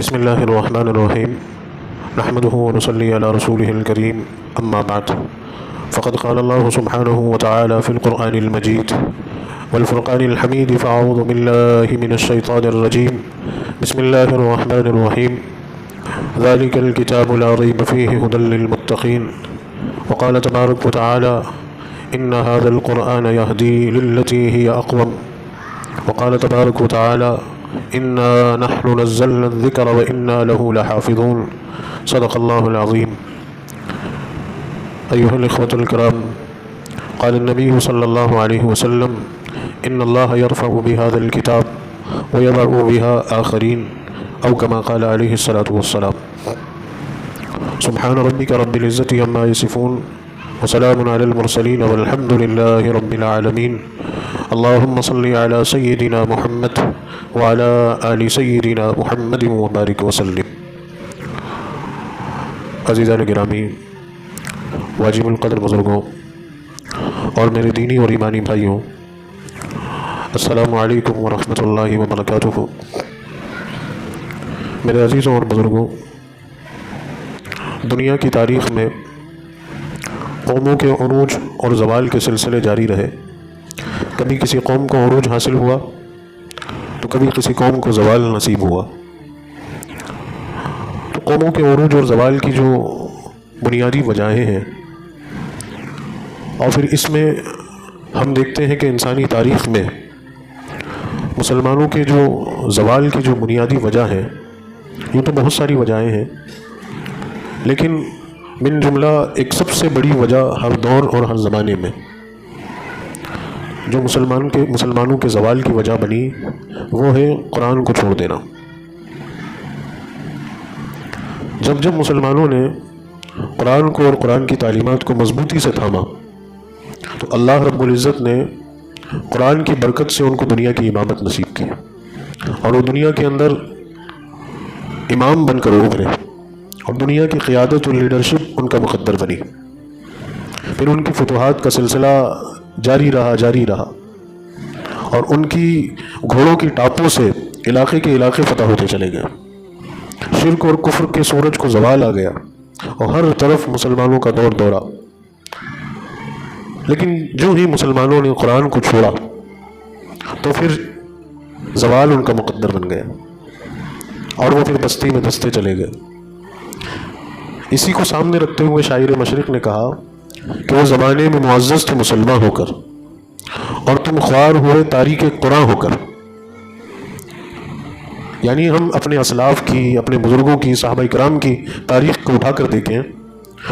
بسم الله الرحمن الرحيم نحمده ونصلي على رسوله الكريم أما بعد فقد قال الله سبحانه وتعالى في القرآن المجيد والفرقان الحميد فأعوذ بالله من الشيطان الرجيم بسم الله الرحمن الرحيم ذلك الكتاب لا ريب فيه هدى للمتقين وقال تبارك وتعالى إن هذا القرآن يهدي للتي هي أقوم وقال تبارك وتعالى إنا نحن نزلنا الذكر وإنا له لحافظون صدق الله العظيم. أيها الإخوة الكرام، قال النبي صلى الله عليه وسلم إن الله يرفع بهذا الكتاب ويضع بها آخرين أو كما قال عليه الصلاة والسلام. سبحان ربك رب العزة عما يصفون وسلام على المرسلين والحمد لله رب العالمين. اللهم صل على سيدنا محمد وعلى آل سيدنا محمد وبارك وسلم. عزیزان گرامی، واجب القدر بزرگوں اور میرے دینی اور ایمانی بھائیوں، السلام علیکم ورحمۃ اللہ وبرکاتہ. میرے عزیزوں اور بزرگوں، دنیا کی تاریخ میں قوموں کے عروج اور زوال کے سلسلے جاری رہے. کبھی کسی قوم کو عروج حاصل ہوا تو کبھی کسی قوم کو زوال نصیب ہوا. تو قوموں کے عروج اور زوال کی جو بنیادی وجہیں ہیں، اور پھر اس میں ہم دیکھتے ہیں کہ انسانی تاریخ میں مسلمانوں کے جو زوال کی جو بنیادی وجہ ہے، یہ تو بہت ساری وجہیں ہیں، لیکن من جملہ ایک سب سے بڑی وجہ ہر دور اور ہر زمانے میں جو مسلمانوں کے زوال کی وجہ بنی، وہ ہے قرآن کو چھوڑ دینا. جب مسلمانوں نے قرآن کو اور قرآن کی تعلیمات کو مضبوطی سے تھاما تو اللہ رب العزت نے قرآن کی برکت سے ان کو دنیا کی امامت نصیب کی، اور وہ دنیا کے اندر امام بن کر ابھرے، اور دنیا کی قیادت اور لیڈرشپ ان کا مقدر بنی. پھر ان کی فتوحات کا سلسلہ جاری رہا، اور ان کی گھوڑوں کی ٹاپوں سے علاقے کے علاقے فتح ہوتے چلے گئے. شرک اور کفر کے سورج کو زوال آ گیا اور ہر طرف مسلمانوں کا دور دورہ. لیکن جو ہی مسلمانوں نے قرآن کو چھوڑا تو پھر زوال ان کا مقدر بن گیا، اور وہ پھر بستی میں دستے چلے گئے. اسی کو سامنے رکھتے ہوئے شاعر مشرق نے کہا کہ وہ زمانے میں معزز تھے مسلمان ہو کر، اور تم خوار ہوئے تاریک قرآن ہو کر. یعنی ہم اپنے اسلاف کی، اپنے بزرگوں کی، صحابہ کرام کی تاریخ کو اٹھا کر دیکھیں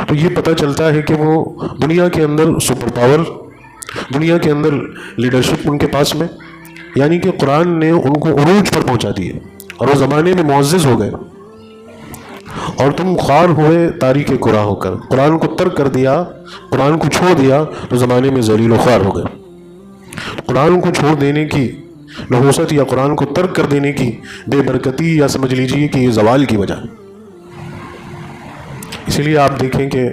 تو یہ پتہ چلتا ہے کہ وہ دنیا کے اندر سپر پاور، دنیا کے اندر لیڈرشپ ان کے پاس میں، یعنی کہ قرآن نے ان کو عروج پر پہنچا دیے اور وہ زمانے میں معزز ہو گئے. اور تم خوار ہوئے تاریک قرآن ہو کر، قرآن کو ترک کر دیا، قرآن کو چھوڑ دیا تو زمانے میں ذلیل و خوار ہو گئے. قرآن کو چھوڑ دینے کی نحوست یا قرآن کو ترک کر دینے کی بے برکتی، یا سمجھ لیجیے کہ یہ زوال کی وجہ. اسی لیے آپ دیکھیں کہ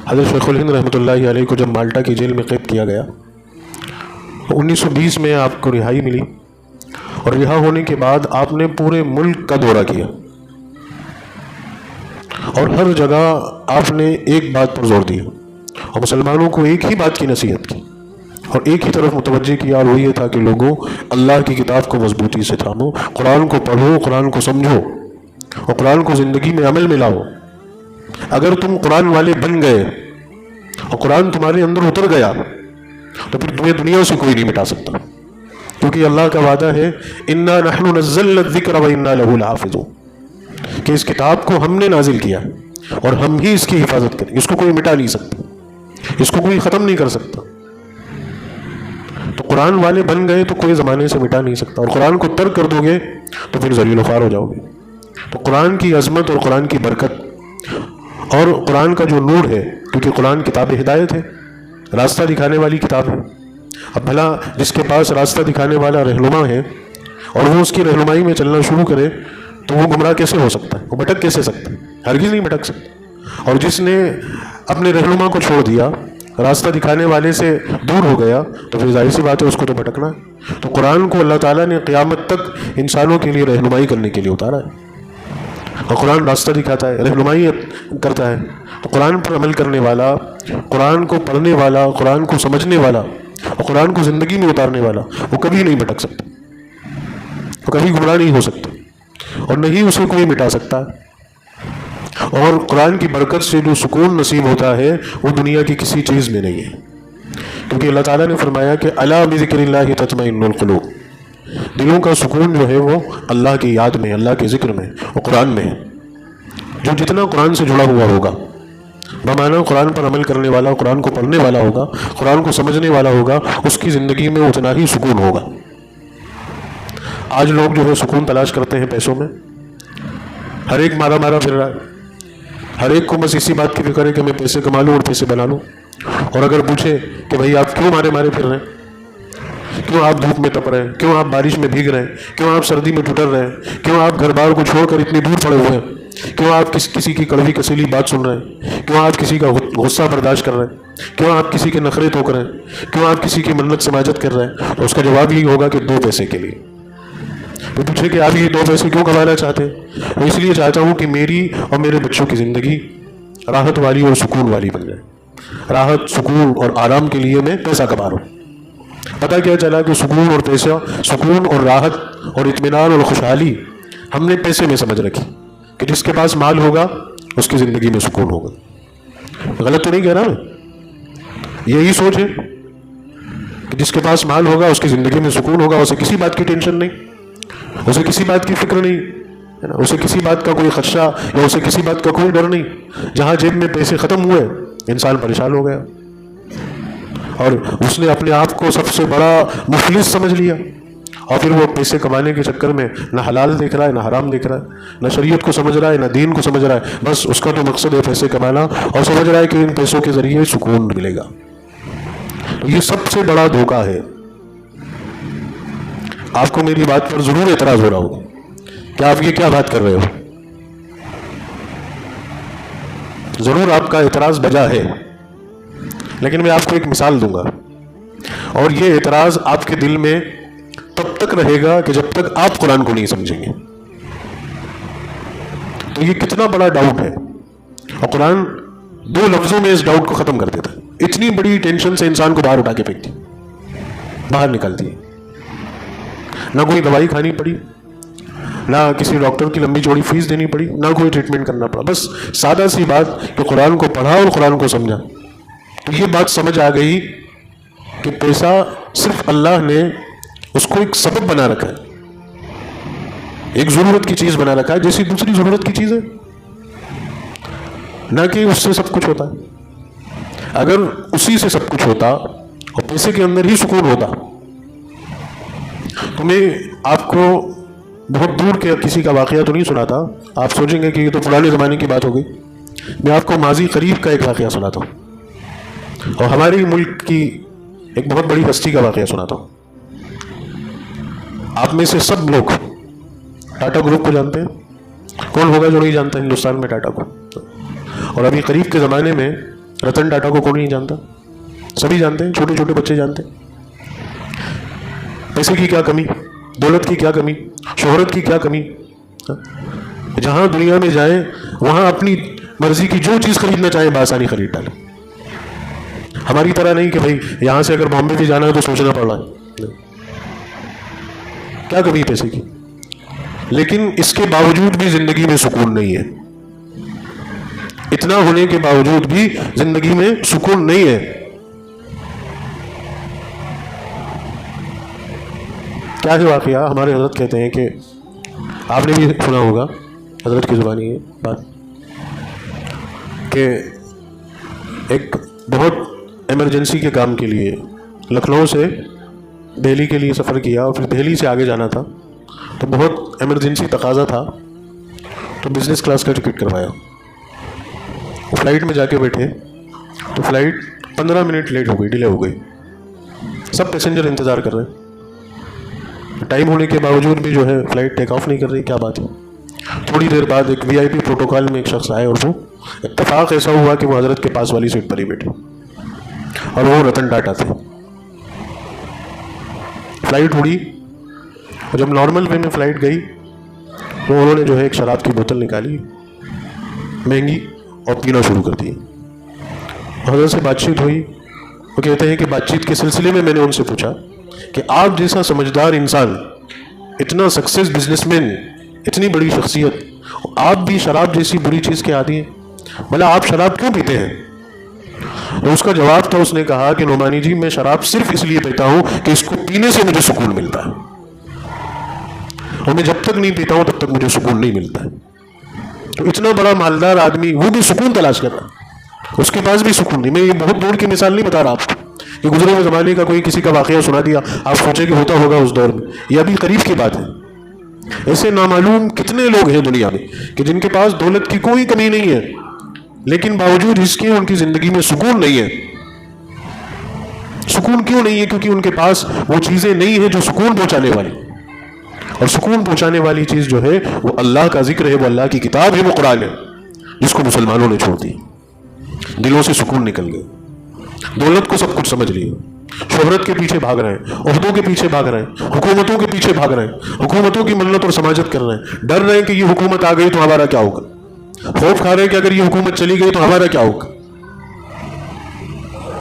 حضرت شیخ الہند رحمۃ اللہ علیہ کو جب مالٹا کی جیل میں قید کیا گیا تو 1920 میں آپ کو رہائی ملی، اور رہا ہونے کے بعد آپ نے پورے ملک کا دورہ کیا، اور ہر جگہ آپ نے ایک بات پر زور دیا اور مسلمانوں کو ایک ہی بات کی نصیحت کی اور ایک ہی طرف متوجہ کیا، اور وہ یہ تھا کہ لوگوں، اللہ کی کتاب کو مضبوطی سے تھامو، قرآن کو پڑھو، قرآن کو سمجھو، اور قرآن کو زندگی میں عمل میں لاؤ. اگر تم قرآن والے بن گئے اور قرآن تمہارے اندر اتر گیا تو پھر تمہیں دنیا سے کوئی نہیں مٹا سکتا، کیونکہ اللہ کا وعدہ ہے انا نحن نزلنا الذکر وانا لہ لحافظون، کہ اس کتاب کو ہم نے نازل کیا اور ہم ہی اس کی حفاظت کریں. اس کو کوئی مٹا نہیں سکتا، اس کو کوئی ختم نہیں کر سکتا. تو قرآن والے بن گئے تو کوئی زمانے سے مٹا نہیں سکتا، اور قرآن کو ترک کر دو گے تو پھر ذلیل و خوار ہو جاؤ گے. تو قرآن کی عظمت اور قرآن کی برکت اور قرآن کا جو نور ہے، کیونکہ قرآن کتاب ہدایت ہے، راستہ دکھانے والی کتاب ہے. اب بھلا جس کے پاس راستہ دکھانے والا رہنما ہے اور وہ اس کی رہنمائی میں چلنا شروع کرے تو وہ گمراہ کیسے ہو سکتا ہے؟ وہ بھٹک کیسے سکتا ہے؟ ہرگز نہیں بھٹک سکتا. اور جس نے اپنے رہنما کو چھوڑ دیا، راستہ دکھانے والے سے دور ہو گیا، تو پھر ظاہر سی بات ہے اس کو تو بھٹکنا ہے. تو قرآن کو اللہ تعالیٰ نے قیامت تک انسانوں کے لیے رہنمائی کرنے کے لیے اتارا ہے، اور قرآن راستہ دکھاتا ہے، رہنمائی کرتا ہے. تو قرآن پر عمل کرنے والا، قرآن کو پڑھنے والا، قرآن کو سمجھنے والا اور قرآن کو زندگی میں اتارنے والا، وہ کبھی نہیں بھٹک سکتا، وہ کبھی گمراہ نہیں ہو سکتا، اور نہیں اسے کوئی مٹا سکتا. اور قرآن کی برکت سے جو سکون نصیب ہوتا ہے وہ دنیا کی کسی چیز میں نہیں ہے، کیونکہ اللہ تعالیٰ نے فرمایا کہ الا بذکر اللہ تطمئن القلوب، دلوں کا سکون جو ہے وہ اللہ کی یاد میں، اللہ کے ذکر میں اور قرآن میں ہے. جو جتنا قرآن سے جڑا ہوا ہوگا، بمعنی قرآن پر عمل کرنے والا، قرآن کو پڑھنے والا ہوگا، قرآن کو سمجھنے والا ہوگا، اس کی زندگی میں اتنا ہی سکون ہوگا. آج لوگ جو ہے سکون تلاش کرتے ہیں پیسوں میں، ہر ایک مارا مارا پھر رہا ہے، ہر ایک کو بس اسی بات کی فکر ہے کہ میں پیسے کما لوں اور پیسے بنا لوں. اور اگر پوچھے کہ بھائی آپ کیوں مارے مارے پھر رہے ہیں، کیوں آپ دھوپ میں تپ رہے ہیں، کیوں آپ بارش میں بھیگ رہے ہیں، کیوں آپ سردی میں ٹٹر رہے ہیں، کیوں آپ گھر بار کو چھوڑ کر اتنی دور پڑے ہوئے ہیں، کیوں آپ کسی کی کڑوی کسیلی بات سن رہے ہیں، کیوں آپ کسی کا غصہ برداشت کر رہے ہیں، کیوں آپ کسی کے نخرے ٹوک رہے ہیں، کیوں آپ کسی کی منت سماجت کر رہے ہیں؟ تو اس کا جواب یہی ہوگا کہ 2 پیسے کے لیے. وہ پوچھے کہ آپ یہ 2 پیسے کیوں کمانا چاہتے ہیں؟ میں اس لیے چاہتا ہوں کہ میری اور میرے بچوں کی زندگی راحت والی اور سکون والی بن جائے. راحت، سکون اور آرام کے لیے میں پیسہ کما رہا ہوں. پتہ کیا چلا کہ سکون اور پیسہ، سکون اور راحت اور اطمینان اور خوشحالی ہم نے پیسے میں سمجھ رکھی کہ جس کے پاس مال ہوگا اس کی زندگی میں سکون ہوگا. غلط تو نہیں کہہ رہا میں؟ یہی سوچ ہے کہ جس کے پاس مال ہوگا اس کی زندگی میں سکون ہوگا، اسے کسی بات کی ٹینشن نہیں، اسے کسی بات کی فکر نہیں، اسے کسی بات کا کوئی خدشہ یا اسے کسی بات کا کوئی ڈر نہیں. جہاں جیب میں پیسے ختم ہوئے انسان پریشان ہو گیا، اور اس نے اپنے آپ کو سب سے بڑا مفلس سمجھ لیا، اور پھر وہ پیسے کمانے کے چکر میں نہ حلال دیکھ رہا ہے، نہ حرام دیکھ رہا ہے، نہ شریعت کو سمجھ رہا ہے، نہ دین کو سمجھ رہا ہے. بس اس کا تو مقصد ہے پیسے کمانا، اور سمجھ رہا ہے کہ ان پیسوں کے ذریعے سکون ملے گا. یہ سب سے بڑا دھوکہ ہے. آپ کو میری بات پر ضرور اعتراض ہو رہا ہوگا کہ آپ یہ کیا بات کر رہے ہو. ضرور آپ کا اعتراض بجا ہے، لیکن میں آپ کو ایک مثال دوں گا، اور یہ اعتراض آپ کے دل میں تب تک رہے گا کہ جب تک آپ قرآن کو نہیں سمجھیں گے. تو یہ کتنا بڑا ڈاؤٹ ہے، اور قرآن 2 لفظوں میں اس ڈاؤٹ کو ختم کر دیتا ہے. اتنی بڑی ٹینشن سے انسان کو باہر اٹھا کے پھینکتی، باہر نکالتی ہے. نہ کوئی دوائی کھانی پڑی، نہ کسی ڈاکٹر کی لمبی چوڑی فیس دینی پڑی، نہ کوئی ٹریٹمنٹ کرنا پڑا. بس سادہ سی بات کہ قرآن کو پڑھا اور قرآن کو سمجھا. تو یہ بات سمجھ آ گئی کہ پیسہ صرف اللہ نے اس کو ایک سبب بنا رکھا ہے، ایک ضرورت کی چیز بنا رکھا ہے، جیسی دوسری ضرورت کی چیز ہے، نہ کہ اس سے سب کچھ ہوتا ہے. اگر اسی سے سب کچھ ہوتا اور پیسے کے اندر ہی سکون ہوتا تو میں آپ کو بہت دور کے کسی کا واقعہ تو نہیں سناتا. آپ سوچیں گے کہ یہ تو پرانے زمانے کی بات ہو گئی. میں آپ کو ماضی قریب کا ایک واقعہ سناتا ہوں، اور ہمارے ملک کی ایک بہت بڑی ہستی کا واقعہ سناتا ہوں. آپ میں سے سب لوگ ٹاٹا گروپ کو جانتے ہیں. کون ہوگا جو نہیں جانتا ہندوستان میں ٹاٹا کو؟ اور ابھی قریب کے زمانے میں رتن ٹاٹا کو کون نہیں جانتا؟ سبھی جانتے ہیں، چھوٹے چھوٹے بچے جانتے ہیں. پیسے کی کیا کمی، دولت کی کیا کمی، شہرت کی کیا کمی. جہاں دنیا میں جائیں وہاں اپنی مرضی کی جو چیز خریدنا چاہیں بآسانی خرید ڈالیں. ہماری طرح نہیں کہ بھائی یہاں سے اگر بامبے بھی جانا ہے تو سوچنا پڑ رہا ہے. کیا کمی پیسے کی؟ لیکن اس کے باوجود بھی زندگی میں سکون نہیں ہے. اتنا ہونے کے باوجود بھی زندگی میں سکون نہیں ہے. کیا ہے واقعہ؟ ہمارے حضرت کہتے ہیں کہ آپ نے بھی سنا ہوگا، حضرت کی زبانی ہے بات، کہ ایک بہت ایمرجنسی کے کام کے لیے لکھنؤ سے دہلی کے لیے سفر کیا، اور پھر دہلی سے آگے جانا تھا، تو بہت ایمرجنسی تقاضا تھا، تو بزنس کلاس کا ٹکٹ کروایا. فلائٹ میں جا کے بیٹھے تو فلائٹ 15 منٹ لیٹ ہو گئی، ڈیلے ہو گئی. سب پیسنجر انتظار کر رہے ہیں. ٹائم ہونے کے باوجود بھی جو ہے فلائٹ ٹیک آف نہیں کر رہی. کیا بات ہے؟ تھوڑی دیر بعد ایک VIP پروٹوکال میں ایک شخص آئے، اور وہ اتفاق ایسا ہوا کہ وہ حضرت کے پاس والی سیٹ پر ہی بیٹھے، اور وہ رتن ٹاٹا تھے. فلائٹ اڑی اور جب نارمل وے میں فلائٹ گئی تو انہوں نے جو ہے ایک شراب کی بوتل نکالی مہنگی اور پینا شروع کر دی. حضرت سے بات چیت ہوئی. وہ کہتے ہیں کہ بات چیت کے سلسلے میں نے ان سے پوچھا کہ آپ جیسا سمجھدار انسان، اتنا سکسیس بزنس مین، اتنی بڑی شخصیت، آپ بھی شراب جیسی بری چیز کے عادی ہیں، بھلا آپ شراب کیوں پیتے ہیں؟ تو اس کا جواب تھا، اس نے کہا کہ نعمانی جی میں شراب صرف اس لیے پیتا ہوں کہ اس کو پینے سے مجھے سکون ملتا ہے، اور میں جب تک نہیں پیتا ہوں تب تک مجھے سکون نہیں ملتا ہے. تو اتنا بڑا مالدار آدمی وہ بھی سکون تلاش کر رہا ہے، اس کے پاس بھی سکون نہیں. میں یہ بہت دور کی مثال نہیں بتا رہا آپ کو کہ گزرے ہوئے زمانے کا کوئی کسی کا واقعہ سنا دیا آپ سوچے کہ ہوتا ہوگا اس دور میں، یہ ابھی قریب کی بات ہے. ایسے نامعلوم کتنے لوگ ہیں دنیا میں کہ جن کے پاس دولت کی کوئی کمی نہیں ہے، لیکن باوجود اس کے ان کی زندگی میں سکون نہیں ہے. سکون کیوں نہیں ہے؟ کیونکہ ان کے پاس وہ چیزیں نہیں ہیں جو سکون پہنچانے والی. اور سکون پہنچانے والی چیز جو ہے وہ اللہ کا ذکر ہے، وہ اللہ کی کتاب ہے، وہ قرآن ہے، جس کو مسلمانوں نے چھوڑ دی. دلوں سے سکون نکل گئے، دولت کو سب کچھ سمجھ لیا، شہرت کے پیچھے بھاگ رہے ہیں، عہدوں کے پیچھے بھاگ رہے ہیں، حکومتوں کے پیچھے بھاگ رہے ہیں، حکومتوں کی منت اور سماجت کر رہے ہیں، ڈر رہے ہیں کہ یہ حکومت آ گئی تو ہمارا کیا ہوگا، خوف کھا رہے ہیں کہ اگر یہ حکومت چلی گئی تو ہمارا کیا ہوگا،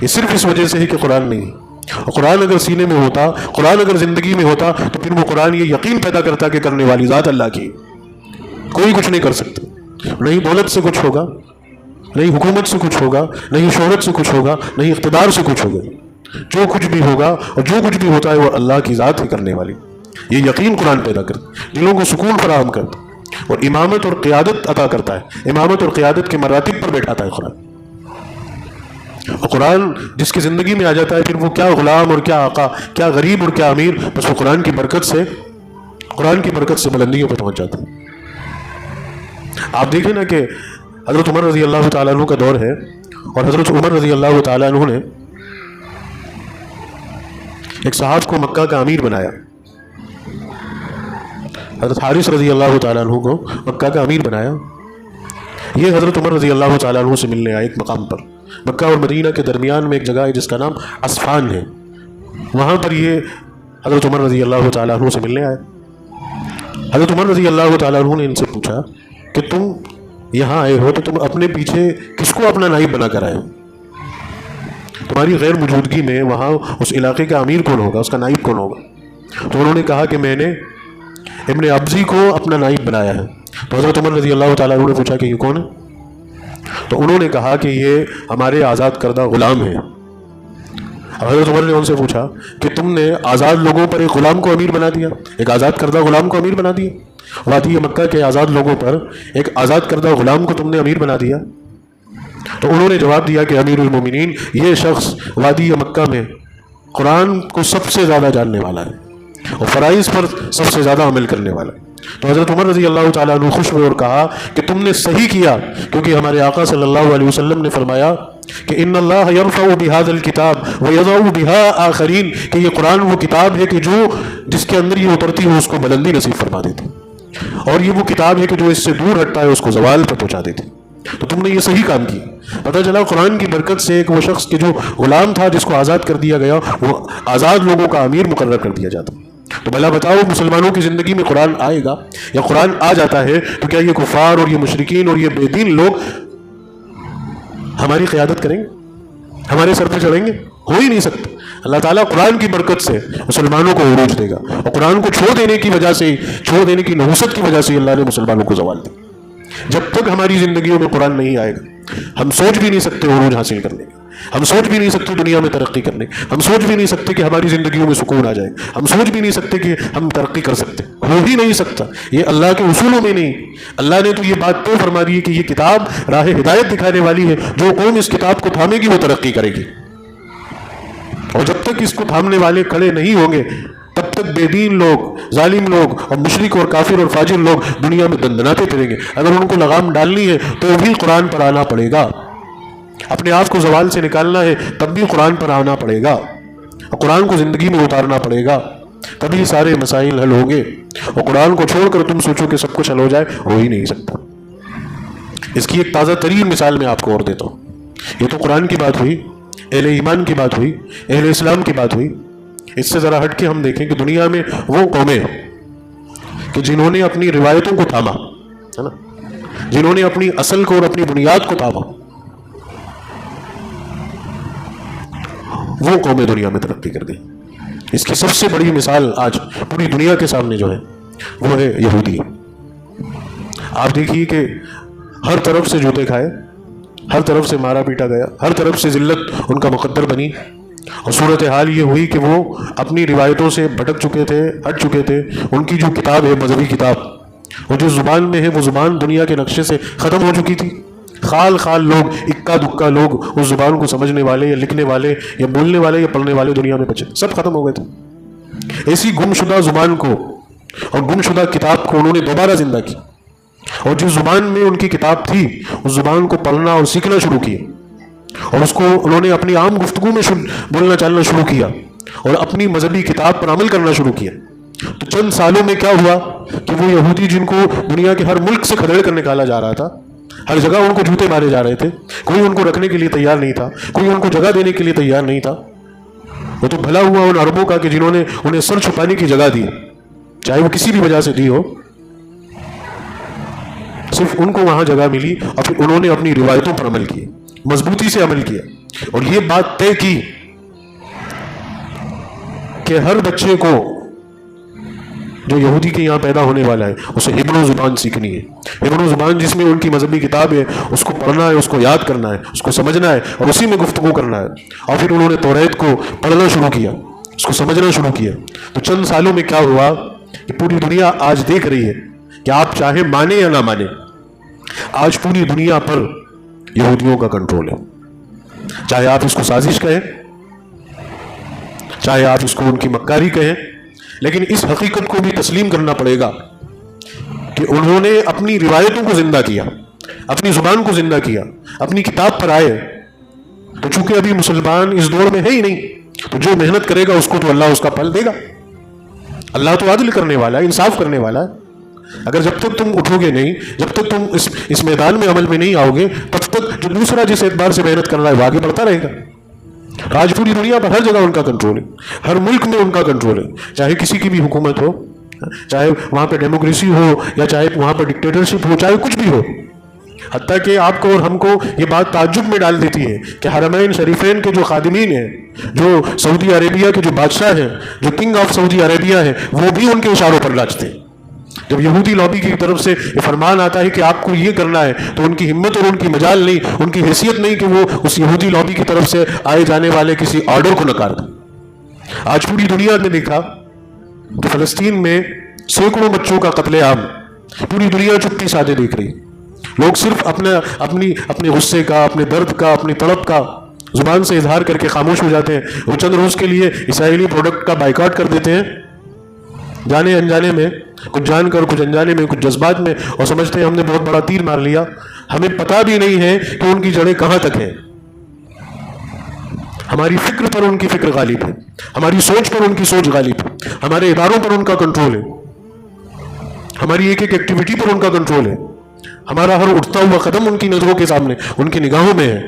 یہ صرف اس وجہ سے ہے کہ قرآن نہیں ہے. قرآن اگر سینے میں ہوتا، قرآن اگر زندگی میں ہوتا تو پھر وہ قرآن یہ یقین پیدا کرتا کہ کرنے والی ذات اللہ کی، کوئی کچھ نہیں کر سکتا. نہیں دولت سے کچھ ہوگا، نہیں حکومت سے کچھ ہوگا، نہیں شہرت سے کچھ ہوگا، نہیں اقتدار سے کچھ ہوگا. جو کچھ بھی ہوگا اور جو کچھ بھی ہوتا ہے وہ اللہ کی ذات ہی کرنے والی. یہ یقین قرآن پیدا کرتا، دلوں کو سکون فراہم کرتا اور امامت اور قیادت عطا کرتا ہے. امامت اور قیادت کے مراتب پر بیٹھاتا ہے قرآن. اور قرآن جس کی زندگی میں آ جاتا ہے پھر وہ کیا غلام اور کیا آقا، کیا غریب اور کیا امیر، بس وہ قرآن کی برکت سے بلندیوں پہ پہنچ جاتا ہے. آپ دیکھیں نا کہ حضرت عمر رضی اللہ تعالیٰ عنہ کا دور ہے، اور حضرت عمر رضی اللہ تعالیٰ عنہ نے ایک صحابی کو مکہ کا امیر بنایا. حضرت حارث رضی اللہ تعالیٰ عنہ کو مکہ کا امیر بنایا. یہ حضرت عمر رضی اللہ تعالیٰ عنہ سے ملنے آئے ایک مقام پر. مکہ اور مدینہ کے درمیان میں ایک جگہ ہے جس کا نام عصفان ہے، وہاں پر یہ حضرت عمر رضی اللہ تعالیٰ عنہ سے ملنے آئے. حضرت عمر رضی اللہ تعالیٰ عنہ نے ان سے پوچھا کہ تم یہاں آئے ہو تو تم اپنے پیچھے کس کو اپنا نائب بنا کر آئے ہو؟ تمہاری غیر موجودگی میں وہاں اس علاقے کا امیر کون ہوگا، اس کا نائب کون ہوگا؟ تو انہوں نے کہا کہ میں نے ابن ابزی کو اپنا نائب بنایا ہے. تو حضرت عمر رضی اللہ تعالیٰ عنہ نے پوچھا کہ یہ کون ہے؟ تو انہوں نے کہا کہ یہ ہمارے آزاد کردہ غلام ہیں. اب حضرت عمر نے ان سے پوچھا کہ تم نے آزاد لوگوں پر ایک غلام کو امیر بنا دیا، ایک آزاد کردہ غلام کو امیر بنا دیا، وادی مکہ کے آزاد لوگوں پر ایک آزاد کردہ غلام کو تم نے امیر بنا دیا؟ تو انہوں نے جواب دیا کہ امیر المومنین یہ شخص وادی مکہ میں قرآن کو سب سے زیادہ جاننے والا ہے اور فرائض پر سب سے زیادہ عمل کرنے والا ہے. تو حضرت عمر رضی اللہ تعالیٰ عنہ خوش ہوئے اور کہا کہ تم نے صحیح کیا، کیونکہ ہمارے آقا صلی اللہ علیہ وسلم نے فرمایا کہ ان اللہ یرفع بہذا الکتاب ویضع بہا آخرین، کہ یہ قرآن وہ کتاب ہے کہ جس کے اندر یہ اترتی ہے اس کو بلندی نصیب فرما دیتی، اور یہ وہ کتاب ہے کہ جو اس سے دور ہٹتا ہے اس کو زوال پر پہنچا دیتی. تو تم نے یہ صحیح کام کیا. پتہ چلا قرآن کی برکت سے ایک وہ شخص کہ جو غلام تھا جس کو آزاد کر دیا گیا وہ آزاد لوگوں کا امیر مقرر کر دیا جاتا. تو بھلا بتاؤ مسلمانوں کی زندگی میں قرآن آئے گا یا قرآن آ جاتا ہے تو کیا یہ کفار اور یہ مشرکین اور یہ بے دین لوگ ہماری قیادت کریں گے، ہمارے سر پہ چڑھیں گے؟ ہو ہی نہیں سکتا. اللہ تعالیٰ قرآن کی برکت سے مسلمانوں کو عروج دے گا، اور قرآن کو چھوڑ دینے کی نحوست کی وجہ سے اللہ نے مسلمانوں کو زوال دی. جب تک ہماری زندگیوں میں قرآن نہیں آئے گا ہم سوچ بھی نہیں سکتے عروج حاصل کرنے کا، ہم سوچ بھی نہیں سکتے دنیا میں ترقی کرنے، ہم سوچ بھی نہیں سکتے کہ ہماری زندگیوں میں سکون آ جائے، ہم سوچ بھی نہیں سکتے کہ ہم ترقی کر سکتے. ہو ہی نہیں سکتا، یہ اللہ کے اصولوں میں نہیں. اللہ نے تو یہ بات تو فرما دی ہے کہ یہ کتاب راہ ہدایت دکھانے والی ہے، جو قوم اس کتاب کو تھامے گی وہ ترقی کرے گی، اور جب تک اس کو تھامنے والے کھڑے نہیں ہوں گے تب تک بے دین لوگ، ظالم لوگ اور مشرک اور کافر اور فاجر لوگ دنیا میں دندناتے پھریں گے. اگر ان کو لگام ڈالنی ہے تو بھی قرآن پر آنا پڑے گا، اپنے آپ کو زوال سے نکالنا ہے تب بھی قرآن پر آنا پڑے گا، اور قرآن کو زندگی میں اتارنا پڑے گا، تبھی سارے مسائل حل ہوں گے. اور قرآن کو چھوڑ کر تم سوچو کہ سب کچھ حل ہو جائے، ہو ہی نہیں سکتا. اس کی ایک تازہ ترین مثال میں آپ کو اور دیتا ہوں. یہ تو قرآن کی بات ہوئی، اہل ایمان کی بات ہوئی، اہل اسلام کی بات ہوئی. اس سے ذرا ہٹ کے ہم دیکھیں کہ دنیا میں وہ قومیں کہ جنہوں نے اپنی روایتوں کو تھاما ہے نا، جنہوں نے اپنی اصل کو اور اپنی بنیاد کو تھاما، وہ قومیں دنیا میں ترقی کر گئی. اس کی سب سے بڑی مثال آج پوری دنیا کے سامنے جو ہے وہ ہے یہودی. آپ دیکھیے کہ ہر طرف سے جوتے کھائے، ہر طرف سے مارا پیٹا گیا، ہر طرف سے ذلت ان کا مقدر بنی، اور صورتحال یہ ہوئی کہ وہ اپنی روایتوں سے بھٹک چکے تھے، ہٹ چکے تھے. ان کی جو کتاب ہے مذہبی کتاب، وہ جو زبان میں ہے وہ زبان دنیا کے نقشے سے ختم ہو چکی تھی. خال خال لوگ، اکا دکا لوگ اس زبان کو سمجھنے والے یا لکھنے والے یا بولنے والے یا پڑھنے والے دنیا میں بچے، سب ختم ہو گئے تھے. ایسی گمشدہ زبان کو اور گمشدہ کتاب کو انہوں نے دوبارہ زندہ کی، اور جو زبان میں ان کی کتاب تھی اس زبان کو پڑھنا اور سیکھنا شروع کیا، اور اس کو انہوں نے اپنی عام گفتگو میں بولنا چالنا شروع کیا، اور اپنی مذہبی کتاب پر عمل کرنا شروع کیا. تو چند سالوں میں کیا ہوا کہ وہ یہودی جن کو دنیا کے ہر ملک سے کھدیڑ کر نکالا جا رہا تھا، ہر جگہ ان کو جوتے مارے جا رہے تھے، کوئی ان کو رکھنے کے لیے تیار نہیں تھا، کوئی ان کو جگہ دینے کے لیے تیار نہیں تھا. وہ تو بھلا ہوا ان عربوں کا کہ جنہوں نے انہیں سر چھپانے کی جگہ دی، چاہے وہ کسی بھی وجہ سے دی ہو، صرف ان کو وہاں جگہ ملی، اور پھر انہوں نے اپنی روایتوں پر عمل کیا، مضبوطی سے عمل کیا، اور یہ بات طے کی کہ ہر بچے کو جو یہودی کے یہاں پیدا ہونے والا ہے اسے ہبرو زبان سیکھنی ہے. ہبرو زبان جس میں ان کی مذہبی کتاب ہے، اس کو پڑھنا ہے، اس کو یاد کرنا ہے، اس کو سمجھنا ہے، اور اسی میں گفتگو کرنا ہے. اور پھر انہوں نے توریت کو پڑھنا شروع کیا، اس کو سمجھنا شروع کیا. تو چند سالوں میں کیا ہوا کہ پوری دنیا آج دیکھ رہی ہے کہ آپ چاہے مانیں یا نہ مانیں، آج پوری دنیا پر یہودیوں کا کنٹرول ہے. چاہے آپ اس کو سازش کہیں، چاہے آپ اس کو ان کی مکاری کہیں، لیکن اس حقیقت کو بھی تسلیم کرنا پڑے گا کہ انہوں نے اپنی روایتوں کو زندہ کیا، اپنی زبان کو زندہ کیا، اپنی کتاب پر آئے. تو چونکہ ابھی مسلمان اس دور میں ہے ہی نہیں، تو جو محنت کرے گا اس کو تو اللہ اس کا پھل دے گا. اللہ تو عدل کرنے والا ہے، انصاف کرنے والا ہے. اگر جب تک تم اٹھو گے نہیں، جب تک تم اس میدان میں عمل میں نہیں آؤ گے، تب تک جو دوسرا جس اعتبار سے محنت کر رہا ہے وہ آگے بڑھتا رہے گا. آج پوری دنیا پر ہر جگہ ان کا کنٹرول ہے، ہر ملک میں ان کا کنٹرول ہے، چاہے کسی کی بھی حکومت ہو، چاہے وہاں پہ ڈیموکریسی ہو یا چاہے وہاں پہ ڈکٹیٹرشپ ہو، چاہے کچھ بھی ہو. حتیٰ کہ آپ کو اور ہم کو یہ بات تعجب میں ڈال دیتی ہے کہ حرمین شریفین کے جو خادمین ہیں، جو سعودی عربیہ کے جو بادشاہ ہیں، جو کنگ آف سعودی عربیہ ہیں، وہ بھی ان کے اشاروں پر ناچتے ہیں. جب یہودی لابی کی طرف سے یہ فرمان آتا ہے کہ آپ کو یہ کرنا ہے، تو ان کی ہمت اور ان کی مجال نہیں، ان کی حیثیت نہیں کہ وہ اس یہودی لابی کی طرف سے آئے جانے والے کسی آرڈر کو نکار دیں. آج پوری دنیا میں دیکھا کہ فلسطین میں سینکڑوں بچوں کا قتل عام پوری دنیا چپی سادے دیکھ رہی. لوگ صرف اپنے غصے کا، اپنے درد کا، اپنی تڑپ کا زبان سے اظہار کر کے خاموش ہو جاتے ہیں. وہ چند روز کے لیے اسرائیلی پروڈکٹ کا بائیکاٹ کر دیتے ہیں، جانے انجانے میں، کچھ جان کر، کچھ انجانے میں، کچھ جذبات میں، اور سمجھتے ہیں ہم نے بہت بڑا تیر مار لیا. ہمیں پتہ بھی نہیں ہے کہ ان کی جڑیں کہاں تک ہیں. ہماری فکر پر ان کی فکر غالب ہے، ہماری سوچ پر ان کی سوچ غالب ہے، ہمارے اداروں پر ان کا کنٹرول ہے، ہماری ایک ایک ایکٹیویٹی پر ان کا کنٹرول ہے، ہمارا ہر اٹھتا ہوا قدم ان کی نظروں کے سامنے، ان کی نگاہوں میں ہے.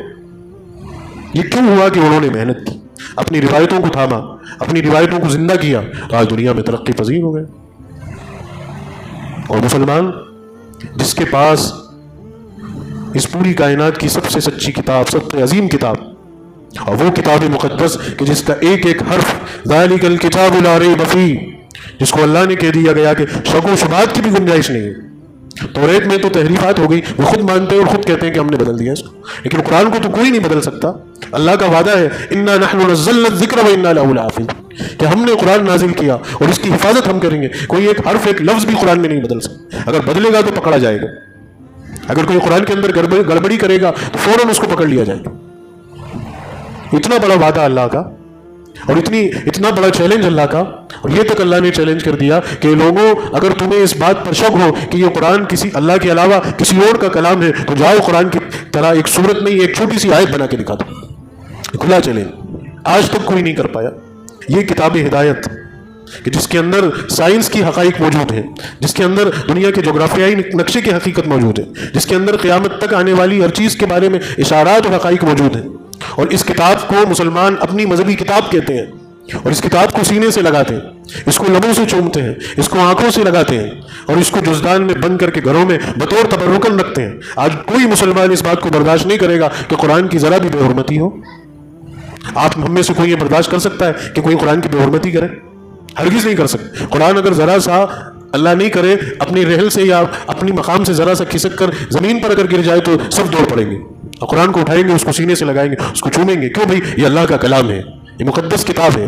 یہ کیوں ہوا کہ انہوں نے محنت کی، اپنی روایتوں کو تھاما، اپنی روایتوں کو زندہ کیا، تو آج دنیا میں ترقی پذیر ہو گئے. اور مسلمان جس کے پاس اس پوری کائنات کی سب سے سچی کتاب، سب سے عظیم کتاب، اور وہ کتاب مقدس کہ جس کا ایک ایک حرف ذالک الکتاب لا ریب فیہ، جس کو اللہ نے کہہ دیا گیا کہ شک و شبہات کی بھی گنجائش نہیں ہے. توریت میں تو تحریفات ہو گئی، وہ خود مانتے ہیں اور خود کہتے ہیں کہ ہم نے بدل دیا اس کو، لیکن قرآن کو تو کوئی نہیں بدل سکتا. اللہ کا وعدہ ہے انا نحن نزلنا الذکر وانا لہ لحافظون، کہ ہم نے قرآن نازل کیا اور اس کی حفاظت ہم کریں گے. کوئی ایک حرف، ایک لفظ بھی قرآن میں نہیں بدل سکتا. اگر بدلے گا تو پکڑا جائے گا. اگر کوئی قرآن کے اندر گڑبڑی کرے گا تو فوراً اس کو پکڑ لیا جائے گا. اتنا بڑا وعدہ اللہ کا، اور اتنا بڑا چیلنج اللہ کا. اور یہ تک اللہ نے چیلنج کر دیا کہ لوگوں، اگر تمہیں اس بات پر شک ہو کہ یہ قرآن کسی اللہ کے علاوہ کسی اور کا کلام ہے، تو جاؤ قرآن کی طرح ایک سورت نہیں، ایک چھوٹی سی آیت بنا کے دکھا دو. کھلا چیلنج، آج تک کوئی نہیں کر پایا. یہ کتاب ہدایت کہ جس کے اندر سائنس کی حقائق موجود ہیں، جس کے اندر دنیا کے جغرافیائی نقشے کی حقیقت موجود ہے، جس کے اندر قیامت تک آنے والی ہر چیز کے بارے میں اشارات اور حقائق موجود ہیں، اور اس کتاب کو مسلمان اپنی مذہبی کتاب کہتے ہیں، اور اس کتاب کو سینے سے لگاتے ہیں، اس کو لبوں سے چومتے ہیں، اس کو آنکھوں سے لگاتے ہیں، اور اس کو جزدان میں بند کر کے گھروں میں بطور تبرکن رکھتے ہیں۔ آج کوئی مسلمان اس بات کو برداشت نہیں کرے گا کہ قرآن کی ذرا بھی بے حرمتی ہو۔ آپ ہم میں سے کوئی یہ برداشت کر سکتا ہے کہ کوئی قرآن کی بے حرمتی کرے؟ ہرگز نہیں کر سکتے۔ قرآن اگر ذرا سا اللہ نہیں کرے اپنی رحل سے یا اپنی مقام سے ذرا سا کھسک کر زمین پر اگر گر جائے تو سب دوڑ پڑیں گے اور قرآن کو اٹھائیں گے، اس کو سینے سے لگائیں گے، اس کو چومیں گے۔ کیوں بھائی؟ یہ اللہ کا کلام ہے، یہ مقدس کتاب ہے۔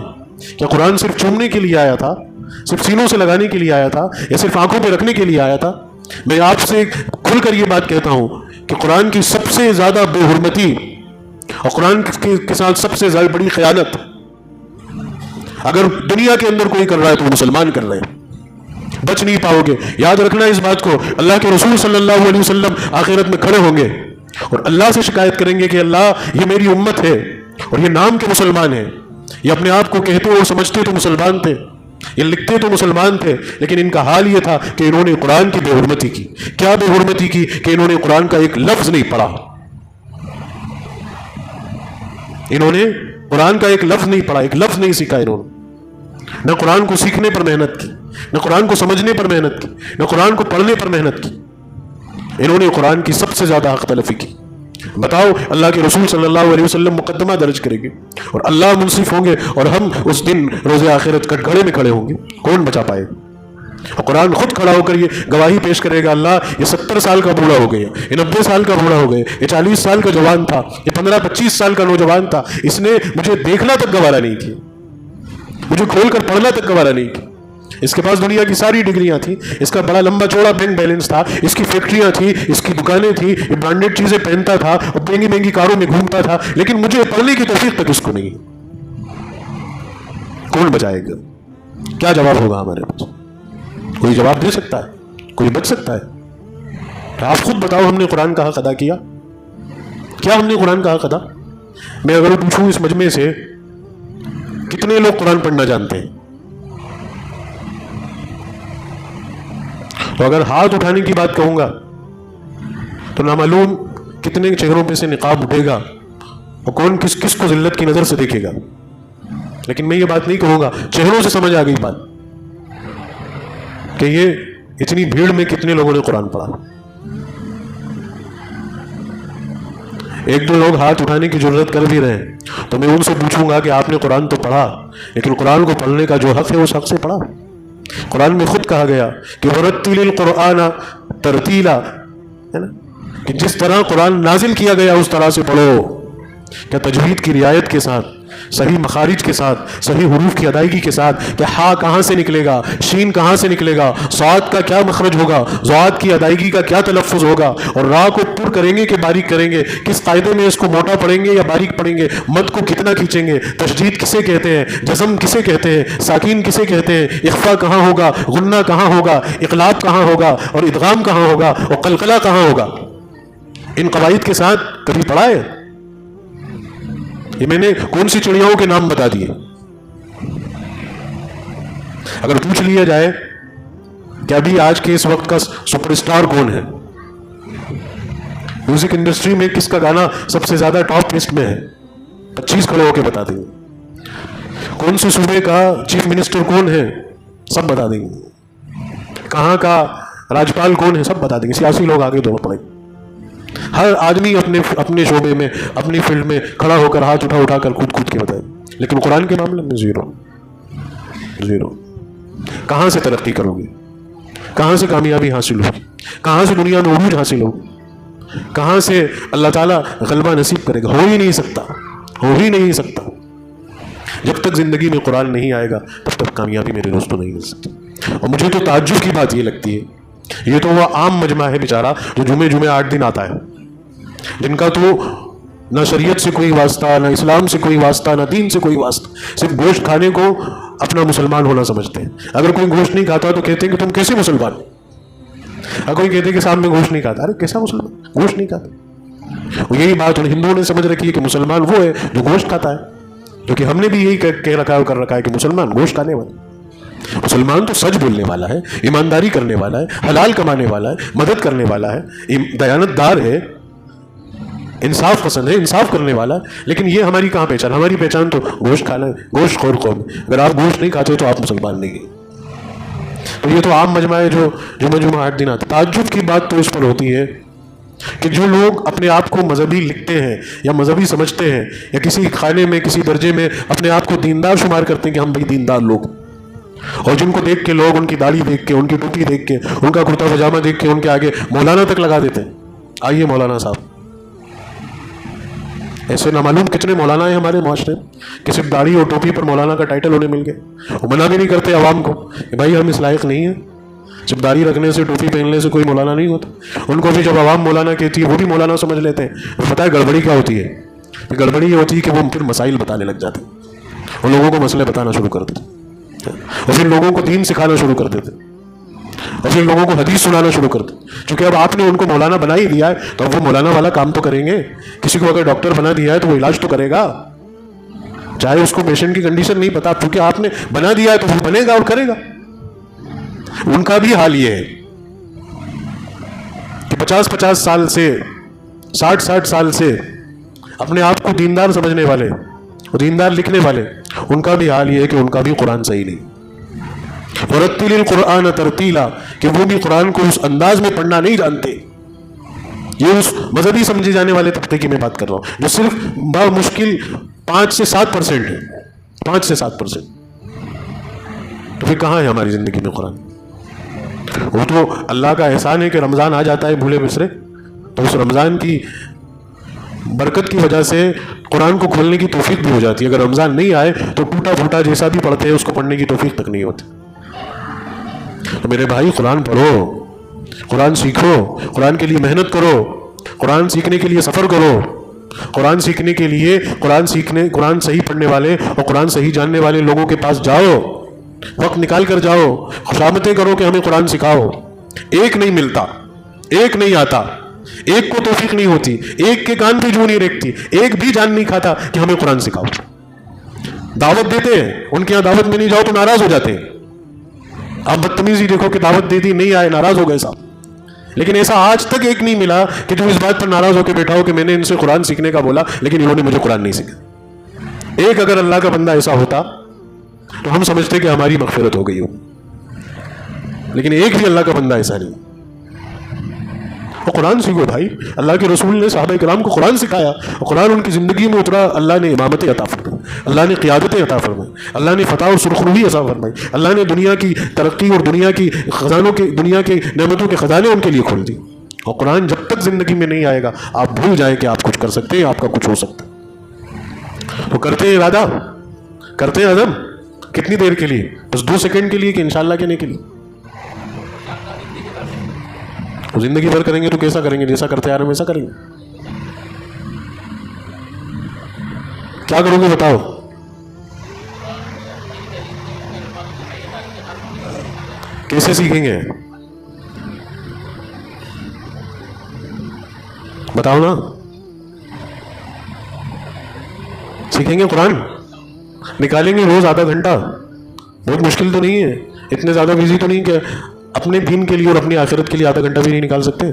کیا قرآن صرف چومنے کے لیے آیا تھا؟ صرف سینوں سے لگانے کے لیے آیا تھا؟ یا صرف آنکھوں پہ رکھنے کے لیے آیا تھا؟ میں آپ سے کھل کر یہ بات کہتا ہوں کہ قرآن کی سب سے زیادہ بے حرمتی اور قرآن کے ساتھ سب سے زیادہ بڑی خیانت اگر دنیا کے اندر کوئی کر رہا ہے تو وہ مسلمان کر رہے ہیں۔ بچ نہیں پاؤ گے۔ یاد رکھنا اس بات کو، اللہ کے رسول صلی اللہ علیہ وسلم آخرت میں کھڑے ہوں گے اور اللہ سے شکایت کریں گے کہ اللہ یہ میری امت ہے اور یہ نام کے مسلمان ہیں، یہ اپنے آپ کو کہتے اور سمجھتے تو مسلمان تھے، یہ لکھتے تو مسلمان تھے، لیکن ان کا حال یہ تھا کہ انہوں نے قرآن کی بے حرمتی کی۔ کیا بے حرمتی کی؟ کہ انہوں نے قرآن کا ایک لفظ نہیں پڑھا، انہوں نے قرآن کا ایک لفظ نہیں پڑھا، ایک لفظ نہیں سیکھا انہوں نے۔ نہ قرآن کو سیکھنے پر محنت کی، نہ قرآن کو سمجھنے پر محنت کی، نہ قرآن کو پڑھنے پر محنت کی۔ انہوں نے قرآن کی سب سے زیادہ حق تلفی کی۔ بتاؤ، اللہ کے رسول صلی اللہ علیہ وسلم مقدمہ درج کریں گے اور اللہ منصف ہوں گے اور ہم اس دن روز آخرت کٹ گھڑے میں کھڑے ہوں گے، کون بچا پائے؟ اور قرآن خود کھڑا ہو کر یہ گواہی پیش کرے گا، اللہ یہ 70 سال کا بوڑھا ہو گیا، یہ 90 سال کا بوڑھا ہو گیا، یہ 40 سال کا جوان تھا، یہ 15-25 سال کا نوجوان تھا، اس نے مجھے دیکھنا تک گوارا نہیں کیا، مجھے کھول کر پڑھنا تک گوارا نہیں کیا۔ اس کے پاس دنیا کی ساری ڈگریاں تھیں، اس کا بڑا لمبا چوڑا بینک بیلنس تھا، اس کی فیکٹریاں تھیں، اس کی دکانیں تھیں، یہ برانڈیڈ چیزیں پہنتا تھا اور مہنگی مہنگی کاروں میں گھومتا تھا، لیکن مجھے پڑھنے کی توفیق تک اس کو نہیں۔ کون بچائے گا؟ کیا جواب ہوگا ہمارے پاس؟ کوئی جواب دے سکتا ہے؟ کوئی بچ سکتا ہے؟ آپ خود بتاؤ، ہم نے قرآن کا حق ادا کیا؟ کیا ہم نے قرآن کا حق ادا؟ میں اگر پوچھوں اس مجمع سے کتنے لوگ قرآن پڑھنا جانتے ہیں، تو اگر ہاتھ اٹھانے کی بات کہوں گا تو نامعلوم کتنے چہروں پہ سے نقاب اٹھے گا اور کون کس کس کو ذلت کی نظر سے دیکھے گا۔ لیکن میں یہ بات نہیں کہوں گا، چہروں سے سمجھ آ گئی بات کہ یہ اتنی بھیڑ میں کتنے لوگوں نے قرآن پڑھا۔ ایک دو لوگ ہاتھ اٹھانے کی ضرورت کر بھی رہے ہیں تو میں ان سے پوچھوں گا کہ آپ نے قرآن تو پڑھا، لیکن قرآن کو پڑھنے کا جو حق ہے اس حق سے پڑھا؟ قرآن میں خود کہا گیا کہ وَرَتِّلِ الْقُرْآنَ تَرْتِيلًا، ہے نا، کہ جس طرح قرآن نازل کیا گیا اس طرح سے پڑھو۔ کیا تجوید کی رعایت کے ساتھ، صحیح مخارج کے ساتھ، صحیح حروف کی ادائیگی کے ساتھ، کہ ہا کہاں سے نکلے گا، شین کہاں سے نکلے گا، صاد کا کیا مخرج ہوگا، ضاد کی ادائیگی کا کیا تلفظ ہوگا، اور را کو پر کریں گے کہ باریک کریں گے، کس قاعدے میں اس کو موٹا پڑھیں گے یا باریک پڑھیں گے، مد کو کتنا کھینچیں گے، تشدید کسے کہتے ہیں، جزم کسے کہتے ہیں، ساکین کسے کہتے ہیں، اخفا کہاں ہوگا، غنہ کہاں ہوگا، اقلاب کہاں ہوگا، اور ادغام کہاں ہوگا، اور قلقلہ کہاں ہوگا۔ ان قواعد کے ساتھ کبھی پڑھا ہے؟ یہ میں نے کون سی چڑیاؤں کے نام بتا دیے۔ اگر پوچھ لیا جائے کہ ابھی آج کے اس وقت کا سپر اسٹار کون ہے، میوزک انڈسٹری میں کس کا گانا سب سے زیادہ ٹاپ لسٹ میں ہے، 25 کھڑے ہو کے بتا دیں گے۔ کون سے صوبے کا چیف منسٹر کون ہے، سب بتا دیں گے۔ کہاں کا راجپال کون ہے، سب بتا دیں گے۔ سیاسی لوگ آگے دو پڑیں، ہر آدمی اپنے شعبے میں، اپنی فیلڈ میں کھڑا ہو کر ہاتھ اٹھا کر کود کے بتائے، لیکن قرآن کے معاملے میں زیرو۔ کہاں سے ترقی کرو گے، کہاں سے کامیابی حاصل ہوگی، کہاں سے دنیا میں عروج حاصل ہوگی، کہاں سے اللہ تعالیٰ غلبہ نصیب کرے گا؟ ہو ہی نہیں سکتا۔ جب تک زندگی میں قرآن نہیں آئے گا تب تک کامیابی میرے دوستوں نہیں مل سکتی۔ اور مجھے تو تعجب کی بات یہ لگتی ہے، یہ تو وہ عام مجمع ہے بیچارہ جو جمعے 8 دن آتا ہے، جن کا تو نہ شریعت سے کوئی واسطہ، نہ اسلام سے کوئی واسطہ، نہ دین سے کوئی واسطہ، صرف گوشت کھانے کو اپنا مسلمان ہونا سمجھتے ہیں۔ اگر کوئی گوشت نہیں کھاتا تو کہتے ہیں کہ تم کیسے مسلمان؟ اگر کوئی کہتے ہیں کہ صاحب میں گوشت نہیں کھاتا، ارے کیسا مسلمان، گوشت نہیں کھاتا؟ اور یہی بات ہندوؤں نے سمجھ رکھی ہے کہ مسلمان وہ ہے جو گوشت کھاتا ہے، کیونکہ ہم نے بھی یہی کہہ رکھا ہے، کر رکھا ہے کہ مسلمان گوشت کھانے والے۔ مسلمان تو سچ بولنے والا ہے، ایمانداری کرنے والا ہے، حلال کمانے والا ہے، مدد کرنے والا ہے، دیانت دار ہے، انصاف پسند ہے، انصاف کرنے والا ہے. لیکن یہ ہماری کہاں پہچان؟ ہماری پہچان تو گوشت کھانا ہے، گوشت خور قوم. اگر آپ گوشت نہیں کھاتے تو آپ مسلمان نہیں ہیں. تو یہ تو عام مجمع ہے جو جمعہ 8 دن آتا. تعجب کی بات تو اس پر ہوتی ہے کہ جو لوگ اپنے آپ کو مذہبی لکھتے ہیں یا مذہبی سمجھتے ہیں یا کسی خانے میں کسی درجے میں اپنے آپ کو دیندار شمار کرتے ہیں کہ ہم بھائی دیندار لوگ، اور جن کو دیکھ کے لوگ ان کی داڑھی دیکھ کے، ان کی ٹوپی دیکھ کے، ان کا کرتا پاجامہ دیکھ کے ان کے آگے مولانا تک لگا دیتے ہیں. آئیے مولانا صاحب. ایسے نامعلوم کتنے مولانا ہیں ہمارے معاشرے میں کہ صرف داڑھی اور ٹوپی پر مولانا کا ٹائٹل انہیں مل گیا. وہ منع بھی نہیں کرتے عوام کو کہ بھائی ہم اس لائق نہیں ہیں، صرف داڑھی رکھنے سے ٹوپی پہننے سے کوئی مولانا نہیں ہوتا. ان کو بھی جب عوام مولانا کہتی ہے وہ بھی مولانا سمجھ لیتے ہیں. پتہ ہے گڑبڑی کیا ہوتی ہے؟ گڑبڑی یہ ہوتی ہے کہ وہ پھر مسائل بتانے لگ جاتے ہیں، اور لوگوں کو مسئلے بتانا شروع کر دیتے، اور پھر لوگوں کو دین سکھانا شروع کر دیتے، اور پھر لوگوں کو حدیث سنانا شروع کر دیتے. چونکہ اب آپ نے ان کو مولانا بنا ہی دیا ہے تو اب وہ مولانا والا کام تو کریں گے. کسی کو اگر ڈاکٹر بنا دیا ہے تو وہ علاج تو کرے گا، چاہے اس کو پیشنٹ کی کنڈیشن نہیں پتا، کیونکہ آپ نے بنا دیا ہے تو وہ بنے گا اور کرے گا. ان کا بھی حال یہ ہے کہ 50 سال سے 60 سال سے اپنے آپ کو دیندار سمجھنے والے، دیندار لکھنے والے، ان کا بھی حال یہ ہے کہ ان کا بھی قرآن صحیح نہیں. ورتل القرآن ترتیلا، کہ وہ بھی قرآن کو اس انداز میں پڑھنا نہیں جانتے. یہ اس مذہبی سمجھے جانے والے طبقے کی میں بات کر رہا ہوں جو صرف بمشکل 5 سے 7% ہے. 5 سے 7%. تو پھر کہاں ہے ہماری زندگی میں قرآن؟ وہ تو اللہ کا احسان ہے کہ رمضان آ جاتا ہے بھولے بسرے، تو اس رمضان کی برکت کی وجہ سے قرآن کو کھولنے کی توفیق بھی ہو جاتی ہے. اگر رمضان نہیں آئے تو ٹوٹا پھوٹا جیسا بھی پڑھتے ہیں اس کو پڑھنے کی توفیق تک نہیں ہوتی. تو میرے بھائی قرآن پڑھو، قرآن سیکھو، قرآن کے لیے محنت کرو، قرآن سیکھنے کے لیے سفر کرو. قرآن سیکھنے کے لیے قرآن صحیح پڑھنے والے اور قرآن صحیح جاننے والے لوگوں کے پاس جاؤ، وقت نکال کر جاؤ، خوشامدیں کرو کہ ہمیں قرآن سکھاؤ. ایک نہیں ملتا، ایک نہیں آتا، ایک کو توفیق نہیں ہوتی، ایک کے کان پہ جو نہیں ریکتی، ایک بھی جان نہیں کھاتا کہ ہمیں قرآن سکھاؤ. دعوت دیتے ہیں، ان کے یہاں دعوت میں نہیں جاؤ تو ناراض ہو جاتے ہیں. آپ بدتمیزی دیکھو کہ دعوت دے دی نہیں آئے، ناراض ہو گئے صاحب. لیکن ایسا آج تک ایک نہیں ملا کہ جو اس بات پر ناراض ہو کے بیٹھا ہو کہ میں نے ان سے قرآن سیکھنے کا بولا لیکن انہوں نے مجھے قرآن نہیں سیکھا. ایک اگر اللہ کا بندہ ایسا ہوتا تو ہم سمجھتے کہ ہماری مغفرت ہو گئی ہو، لیکن ایک بھی اللہ کا بندہ ایسا نہیں. اور قرآن سیکھو بھائی. اللہ کے رسول نے صحابہ کرام کو قرآن سکھایا اور قرآن ان کی زندگی میں اترا. اللہ نے امامتیں عطا فرمائی، اللہ نے قیادتیں عطا فرمائی، اللہ نے فتح اور سرخروی عطا فرمائی، اللہ نے دنیا کی ترقی اور دنیا کی نعمتوں کے خزانے ان کے لیے کھول دی. اور قرآن جب تک زندگی میں نہیں آئے گا آپ بھول جائیں کہ آپ کچھ کر سکتے ہیں، آپ کا کچھ ہو سکتا ہے. تو کرتے ہیں ارادہ، کرتے ہیں عزم. کتنی دیر کے لیے؟ بس 2 سیکنڈ کے لیے کہ انشاءاللہ کہنے کے لیے؟ زندگی بھر کریں گے تو کیسا کریں گے؟ جیسا کرتے آ رہے ہیں ویسا کریں گے. کیا کرو گے بتاؤ؟ کیسے سیکھیں گے بتاؤ نا. سیکھیں گے قرآن، نکالیں گے روز آدھا گھنٹہ. بہت مشکل تو نہیں ہے، اتنے زیادہ بزی تو نہیں کہ اپنے دین کے لیے اور اپنی آخرت کے لیے آدھا گھنٹہ بھی نہیں نکال سکتے.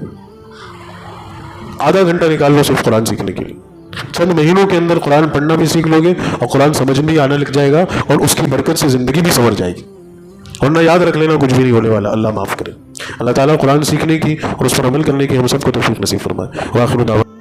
آدھا گھنٹہ نکال لو صرف قرآن سیکھنے کے لیے. چند مہینوں کے اندر قرآن پڑھنا بھی سیکھ لو گے اور قرآن سمجھ بھی آنا لگ جائے گا اور اس کی برکت سے زندگی بھی سنور جائے گی. ورنہ یاد رکھ لینا کچھ بھی نہیں ہونے والا. اللہ معاف کرے. اللہ تعالیٰ قرآن سیکھنے کی اور اس پر عمل کرنے کی ہم سب کو توفیق نصیب فرمائے. وآخر دعوانا